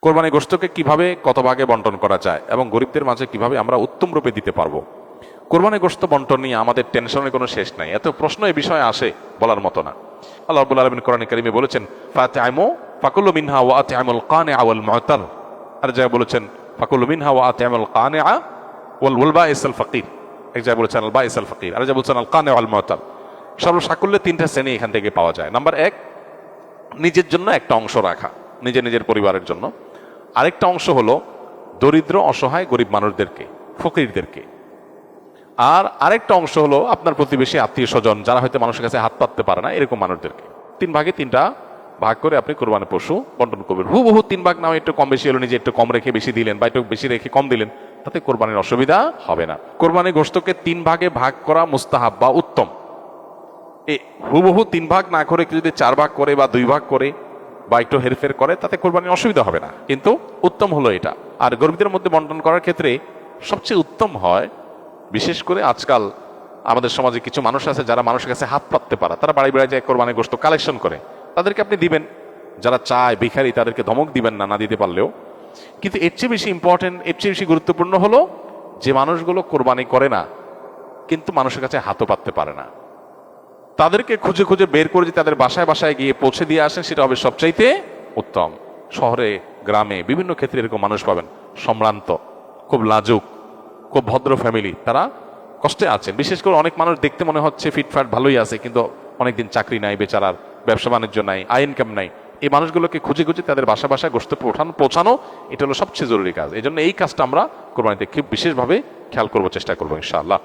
কোরবানি গোশতকে কিভাবে কত ভাগে বন্টন করা যায় এবং গরিবদের মাঝে কিভাবে আমরা উত্তম রূপে দিতে পারবো। কোরবানি গোশত বন্টন নিয়ে আমাদের টেনশনের কোনো শেষ নাই, এত প্রশ্ন এই বিষয়ে আসে বলার মতো না। আল্লাহ রাব্বুল আলামিন কোরআন কারীমে বলেছেন ফাতিমু ফাকুলু মিনহা ওয়া আতিমুল কানিআ ওয়াল মু'তার, আর জায়গায় বলেছেন ফাকুলু মিনহা ওয়া আতিমুল কানিআ ওয়াল বাইসাল ফাকির, এক জায়গায় বলেছেন আল বাইসাল ফাকির, আর জায়গায় বলেছেন আল কানিআ ওয়াল মু'তার। সর্বসাকুল্যে তিনটা শ্রেণী এখান থেকে পাওয়া যায়। নাম্বার এক, নিজের জন্য একটা অংশ রাখা, নিজের পরিবারের জন্য। আরেকটা অংশ হলো দরিদ্র অসহায় গরিব মানুষদেরকে, ফকিরদেরকে। আর আরেকটা অংশ হলো আপনার প্রতিবেশী আত্মীয় স্বজন যারা হয়তো মানুষের কাছে হাত পাততে পারে না, এরকম মানুষদেরকে। তিন ভাগে তিনটা ভাগ করে আপনি কোরবানি পশু বন্টন করবেন। হুবহু তিন ভাগ নাও, একটু কম বেশি হলো, নিজে একটু কম রেখে বেশি দিলেন বা একটু বেশি রেখে কম দিলেন, তাতে কোরবানির অসুবিধা হবে না। কোরবানি গোশতকে তিন ভাগে ভাগ করা মুস্তাহাব বা উত্তম। হুবহু তিন ভাগ না করে যদি চার ভাগ করে বা দুই ভাগ করে বা একটু হেরফের করে, তাতে কোরবানির অসুবিধা হবে না, কিন্তু উত্তম হলো এটা। আর গরিবদের মধ্যে বন্টন করার ক্ষেত্রে সবচেয়ে উত্তম হয়, বিশেষ করে আজকাল আমাদের সমাজে কিছু মানুষ আছে যারা মানুষের কাছে হাত পাততে পারে, তারা বাড়ি বাড়ি যায় কোরবানি গোশত কালেকশন করে, তাদেরকে আপনি দিবেন। যারা চায় ভিখারি তাদেরকে ধমক দিবেন না, না দিতে পারলেও। কিন্তু এর চেয়ে বেশি ইম্পর্টেন্ট, এর চেয়ে বেশি গুরুত্বপূর্ণ হলো যে মানুষগুলো কোরবানি করে না কিন্তু মানুষের কাছে হাতও পাততে পারে না, তাদেরকে খুঁজে খুঁজে বের করে যে তাদের বাসায় বাসায় গিয়ে পৌঁছে দিয়ে আসেন, সেটা হবে সবচাইতে উত্তম। শহরে গ্রামে বিভিন্ন ক্ষেত্রে এরকম মানুষ পাবেন, সম্ভ্রান্ত, খুব লাজুক, খুব ভদ্র ফ্যামিলি, তারা কষ্টে আছেন। বিশেষ করে অনেক মানুষ দেখতে মনে হচ্ছে ফিটফাট ভালোই আছে, কিন্তু অনেকদিন চাকরি নাই, বেচারার ব্যবসা বাণিজ্য নাই, আয় ইনকাম নাই। এই মানুষগুলোকে খুঁজে খুঁজে তাদের বাসা বাসায় গোশত পৌঁছানো, এটা হলো সবচেয়ে জরুরি কাজ। এই জন্য এই কাজটা আমরা কোরবানিতে খুব বিশেষভাবে খেয়াল করবো, চেষ্টা করবো ইনশাআল্লাহ।